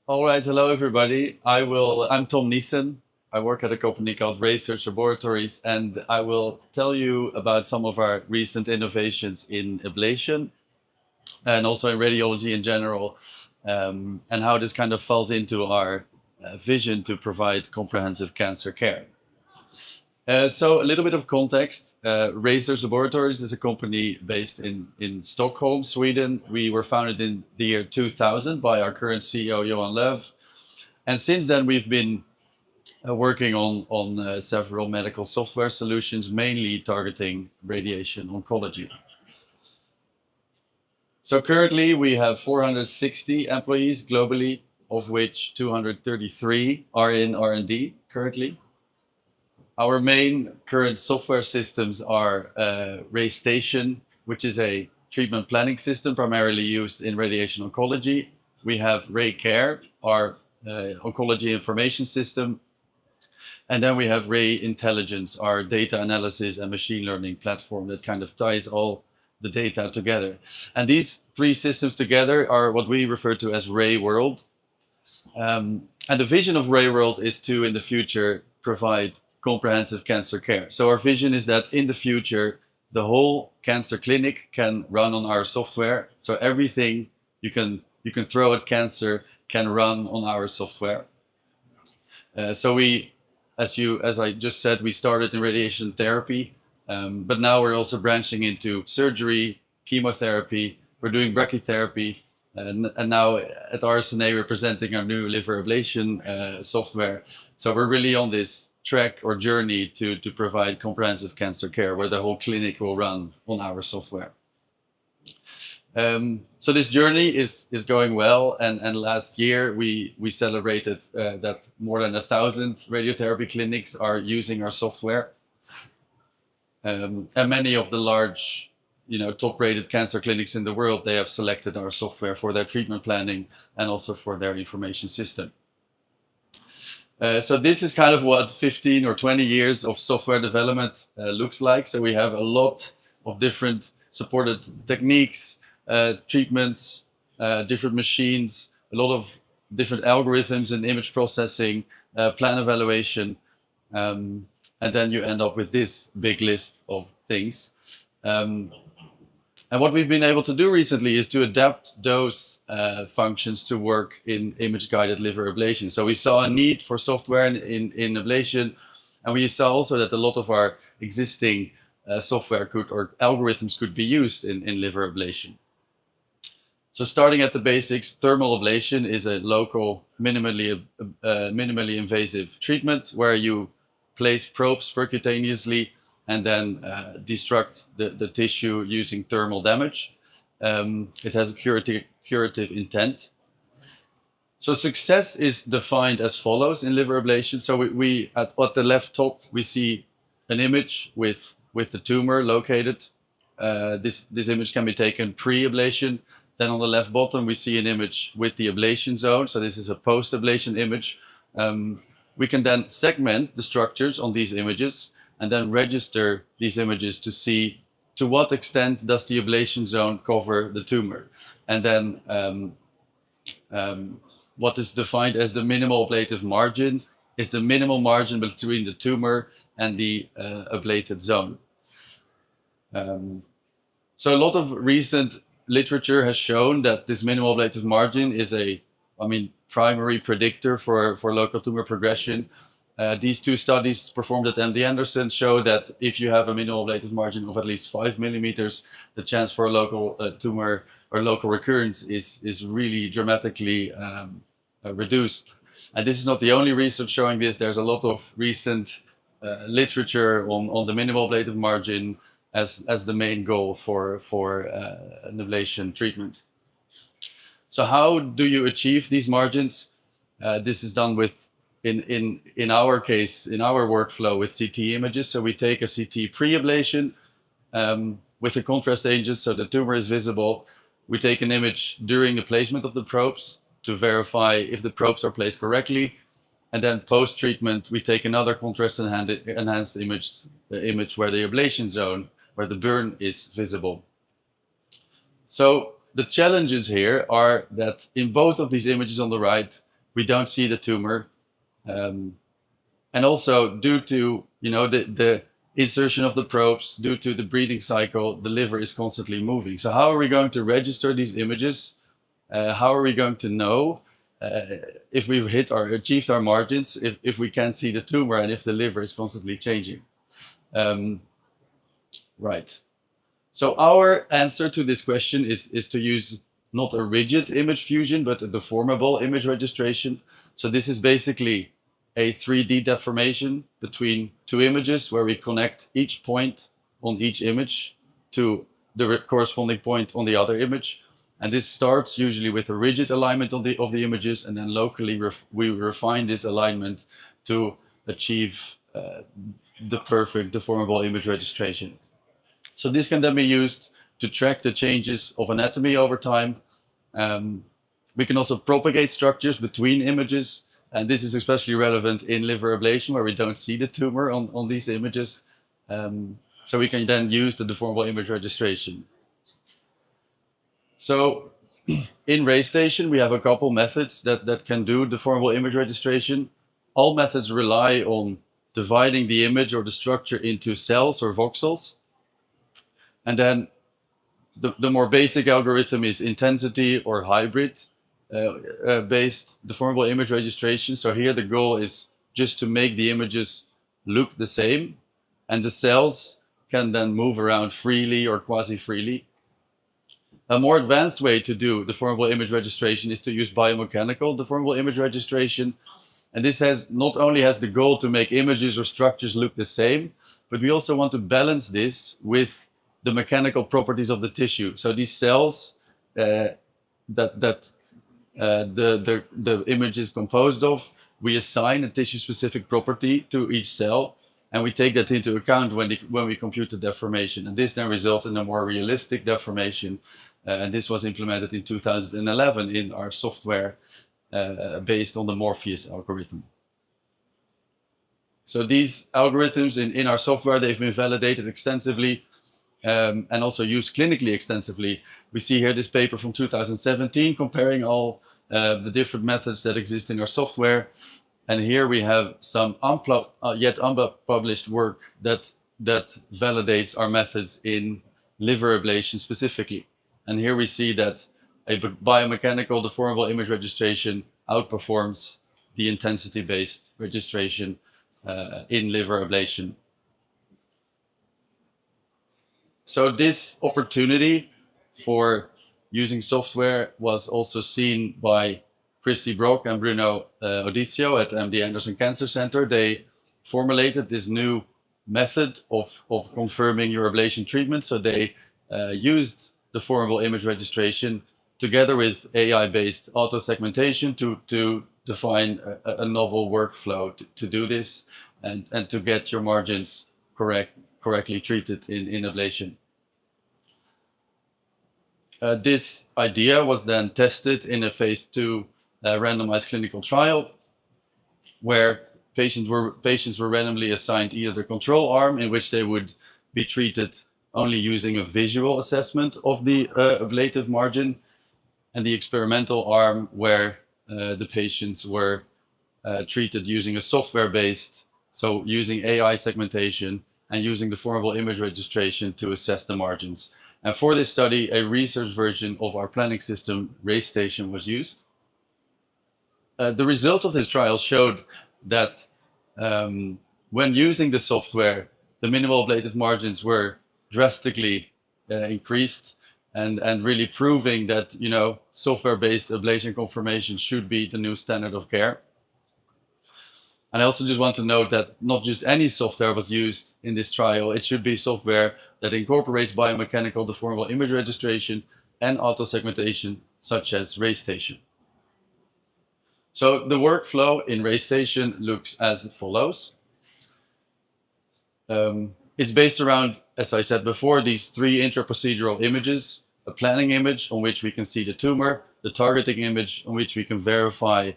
All right, hello everybody. I'm Tom Niessen. I work at a company called RaySearch Laboratories, and I will tell you about some of our recent innovations in ablation and also in radiology in general, and how this kind of falls into our vision to provide comprehensive cancer care. So a little bit of context. RaySearch Laboratories is a company based in Stockholm, Sweden. We were founded in the year 2000 by our current CEO, Johan Löv. And since then, we've been working on several medical software solutions, mainly targeting radiation oncology. So currently, we have 460 employees globally, of which 233 are in R&D currently. Our main current software systems are RayStation, which is a treatment planning system primarily used in radiation oncology. We have RayCare, our oncology information system. And then we have Ray Intelligence, our data analysis and machine learning platform that kind of ties all the data together. And these three systems together are what we refer to as RayWorld. And the vision of RayWorld is to, in the future, provide comprehensive cancer care. So our vision is that in the future, the whole cancer clinic can run on our software. So everything you can throw at cancer can run on our software. So we, as I just said, we started in radiation therapy, but now we're also branching into surgery, chemotherapy. We're doing brachytherapy, and now at RSNA we're presenting our new liver ablation software. So we're really on this track or journey to provide comprehensive cancer care where the whole clinic will run on our software. So this journey is going well, and last year we celebrated that more than 1,000 radiotherapy clinics are using our software, and many of the large, top-rated cancer clinics in the world, they have selected our software for their treatment planning and also for their information system. So this is kind of what 15 or 20 years of software development looks like. So we have a lot of different supported techniques, treatments, different machines, a lot of different algorithms and image processing, plan evaluation, and then you end up with this big list of things. And what we've been able to do recently is to adapt those functions to work in image-guided liver ablation. So we saw a need for software in ablation, and we saw also that a lot of our existing software or algorithms could be used in liver ablation. So starting at the basics, thermal ablation is a local, minimally invasive treatment where you place probes percutaneously and then destruct the tissue using thermal damage. It has a curative intent. So success is defined as follows in liver ablation. So we at the left top, we see an image with the tumor located. This image can be taken pre-ablation. Then on the left bottom, we see an image with the ablation zone. So this is a post-ablation image. We can then segment the structures on these images and then register these images to see to what extent does the ablation zone cover the tumor. And then what is defined as the minimal ablative margin is the minimal margin between the tumor and the ablated zone. So a lot of recent literature has shown that this minimal ablative margin is primary predictor for local tumor progression. These two studies performed at MD Anderson show that if you have a minimal ablative margin of at least 5 millimeters, the chance for a local tumor or local recurrence is really dramatically reduced. And this is not the only research showing this. There's a lot of recent literature on the minimal ablative margin as the main goal for an ablation treatment. So how do you achieve these margins? This is done with, in our case, in our workflow with CT images. So we take a CT pre-ablation with the contrast agents so the tumor is visible. We take an image during the placement of the probes to verify if the probes are placed correctly. And then post-treatment, we take another contrast-enhanced image, the image where the ablation zone, where the burn is visible. So the challenges here are that in both of these images on the right, we don't see the tumor. And also due to the insertion of the probes, due to the breathing cycle, the liver is constantly moving. So how are we going to register these images? How are we going to know if we've achieved our margins, if we can't see the tumor and if the liver is constantly changing? Right. So our answer to this question is to use not a rigid image fusion, but a deformable image registration. So this is basically a 3D deformation between two images where we connect each point on each image to the corresponding point on the other image. And this starts usually with a rigid alignment of the images, and then locally we refine this alignment to achieve the perfect deformable image registration. So this can then be used to track the changes of anatomy over time. We can also propagate structures between images, and this is especially relevant in liver ablation where we don't see the tumor on these images. So we can then use the deformable image registration. So in RayStation, we have a couple methods that can do deformable image registration. All methods rely on dividing the image or the structure into cells or voxels. And then the more basic algorithm is intensity or hybrid based deformable image registration. So here the goal is just to make the images look the same, and the cells can then move around freely or quasi-freely. A more advanced way to do deformable image registration is to use biomechanical deformable image registration. And this not only has the goal to make images or structures look the same, but we also want to balance this with the mechanical properties of the tissue. So these cells that the image is composed of, we assign a tissue-specific property to each cell, and we take that into account when we compute the deformation. And this then results in a more realistic deformation. And this was implemented in 2011 in our software based on the Morpheus algorithm. So these algorithms in our software, they've been validated extensively and also used clinically extensively. We see here this paper from 2017 comparing all the different methods that exist in our software. And here we have some yet unpublished work that validates our methods in liver ablation specifically. And here we see that a biomechanical deformable image registration outperforms the intensity-based registration in liver ablation. So this opportunity for using software was also seen by Christy Brock and Bruno Odisio at MD Anderson Cancer Center. They formulated this new method of confirming your ablation treatment. So they used deformable image registration together with AI-based auto-segmentation to define a novel workflow to do this and to get your margins correctly treated in ablation. This idea was then tested in a phase 2 randomized clinical trial where patients were randomly assigned either the control arm, in which they would be treated only using a visual assessment of the ablative margin, and the experimental arm where the patients were treated using a software-based, so using AI segmentation and using deformable image registration to assess the margins. And for this study, a research version of our planning system, RayStation, was used. The results of this trial showed that when using the software, the minimal ablative margins were drastically increased, and really proving that software-based ablation confirmation should be the new standard of care. And I also just want to note that not just any software was used in this trial. It should be software that incorporates biomechanical deformable image registration and auto-segmentation, such as RayStation. So the workflow in RayStation looks as follows. It's based around, as I said before, these 3 intraprocedural images: a planning image on which we can see the tumor, the targeting image on which we can verify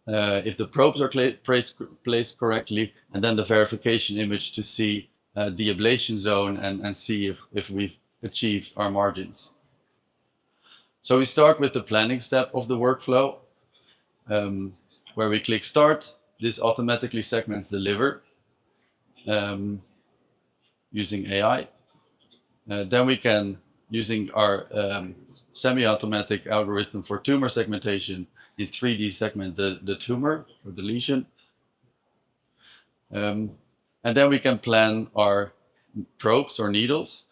if the probes are placed correctly, and then the verification image to see the ablation zone and see if we've achieved our margins. So we start with the planning step of the workflow. where we click start, this automatically segments the liver using AI. Then we can, using our semi-automatic algorithm for tumor segmentation, in 3D segment the tumor or the lesion. And then we can plan our probes or needles.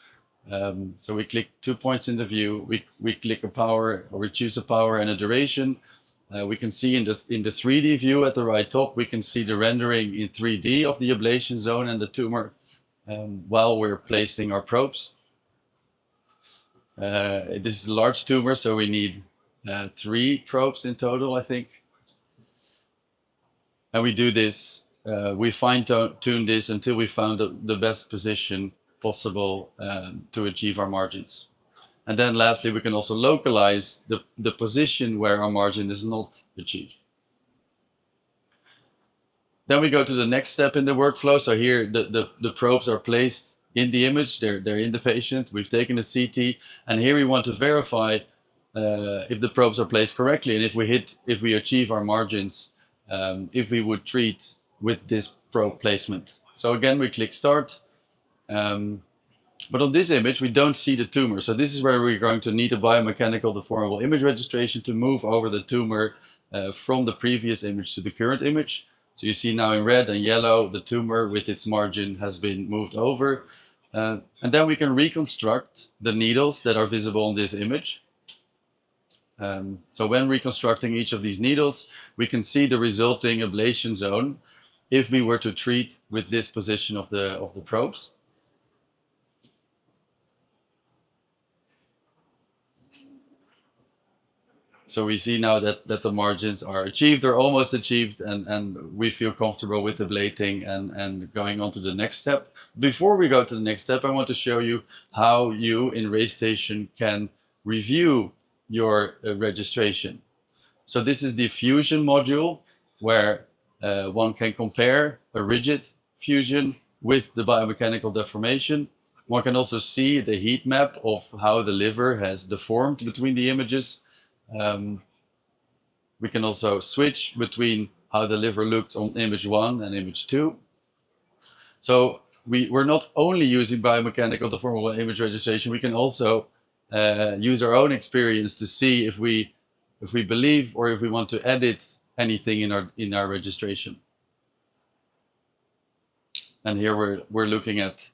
So we click 2 points in the view, we click a power, or we choose a power and a duration. We can see in the 3D view at the right top, we can see the rendering in 3D of the ablation zone and the tumor while we're placing our probes. This is a large tumor, so we need 3 probes in total, I think. And we do this, we fine-tune this until we found the best position possible to achieve our margins. And then lastly, we can also localize the position where our margin is not achieved. Then we go to the next step in the workflow. So here the probes are placed in the image, they're in the patient. We've taken a CT, and here we want to verify if the probes are placed correctly and if we achieve our margins, if we would treat with this probe placement. So again, we click start. But on this image, we don't see the tumor. So this is where we're going to need a biomechanical deformable image registration to move over the tumor from the previous image to the current image. So you see now in red and yellow, the tumor with its margin has been moved over. And then we can reconstruct the needles that are visible in this image. So when reconstructing each of these needles, we can see the resulting ablation zone if we were to treat with this position of the probes. So we see now that the margins are achieved or almost achieved, and we feel comfortable with ablating and going on to the next step. Before we go to the next step, I want to show you how you in RayStation can review your registration. So this is the fusion module where one can compare a rigid fusion with the biomechanical deformation. One can also see the heat map of how the liver has deformed between the images. We can also switch between how the liver looked on image 1 and image 2. So we're not only using biomechanical deformable image registration, we can also use our own experience to see if we believe or if we want to edit anything in our registration. And here we're looking at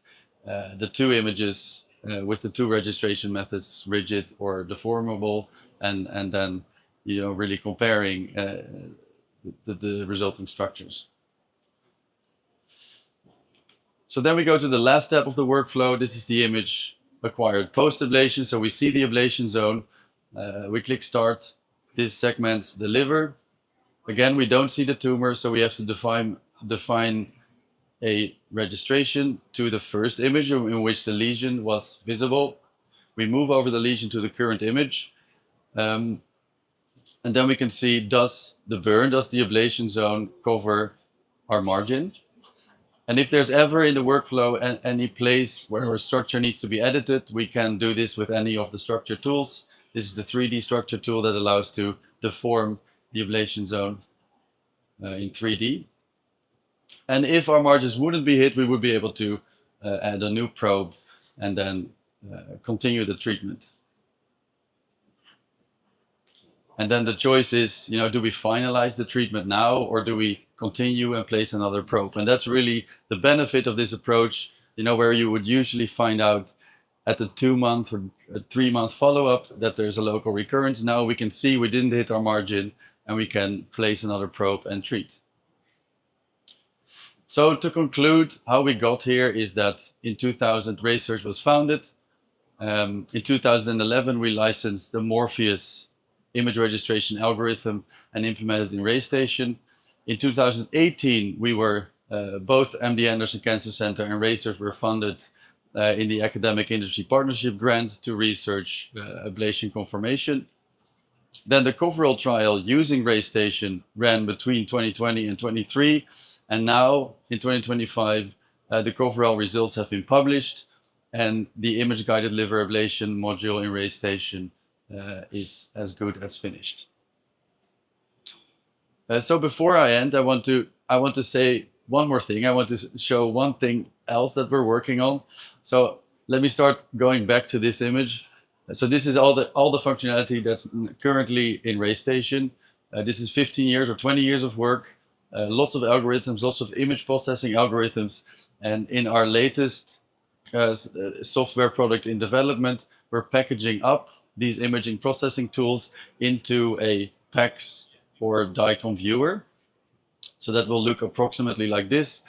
the 2 images with the 2 registration methods, rigid or deformable, and then really comparing the resulting structures. So then we go to the last step of the workflow. This is the image acquired post-ablation. So we see the ablation zone. We click start. This segments the liver. Again, we don't see the tumor, so we have to define a registration to the first image in which the lesion was visible. We move over the lesion to the current image. And then we can see, does the ablation zone cover our margin? And if there's ever in the workflow any place where a structure needs to be edited, we can do this with any of the structure tools. This is the 3D structure tool that allows to deform the ablation zone in 3D. And if our margins wouldn't be hit, we would be able to add a new probe and then continue the treatment. And then the choice is, do we finalize the treatment now or do we continue and place another probe? And that's really the benefit of this approach, where you would usually find out at the 2-month or 3-month follow-up that there's a local recurrence. Now we can see we didn't hit our margin and we can place another probe and treat. So to conclude, how we got here is that in 2000, RaySearch was founded. In 2011, we licensed the Morpheus image registration algorithm and implemented in RayStation. In 2018, we were both MD Anderson Cancer Center and RaySearch were funded in the Academic Industry Partnership Grant to research ablation conformation. Then the coverall trial using RayStation ran between 2020 and 2023, and now in 2025, the coverall results have been published, and the image-guided liver ablation module in RayStation is as good as finished. So before I end, I want to say one more thing. I want to show one thing else that we're working on. So let me start going back to this image. So this is all the functionality that's currently in RayStation. This is 15 years or 20 years of work, lots of algorithms, lots of image processing algorithms, and in our latest software product in development, we're packaging up these imaging processing tools into a PACS or DICOM viewer. So that will look approximately like this.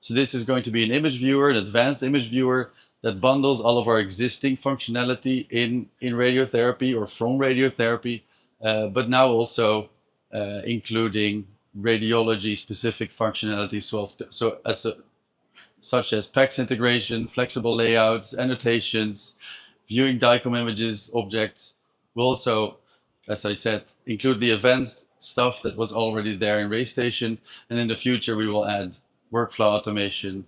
So this is going to be an image viewer, an advanced image viewer that bundles all of our existing functionality in radiotherapy or from radiotherapy, but now also including radiology specific functionalities, such as PACS integration, flexible layouts, annotations, viewing DICOM images, objects. We'll also, as I said, include the advanced stuff that was already there in RayStation, and in the future we will add workflow automation,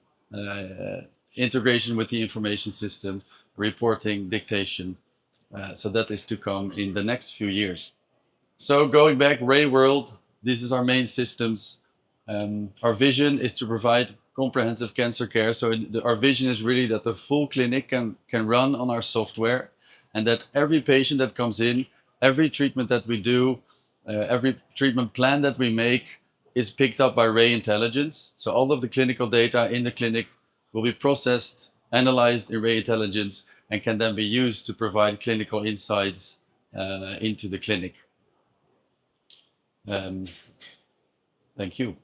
integration with the information system, reporting, dictation. So that is to come in the next few years. So going back, RayWorld, this is our main systems. Our vision is to provide comprehensive cancer care. So our vision is really that the full clinic can run on our software, and that every patient that comes in, every treatment that we do, every treatment plan that we make is picked up by Ray Intelligence. So all of the clinical data in the clinic will be processed, analyzed in Ray Intelligence, and can then be used to provide clinical insights into the clinic. Thank you.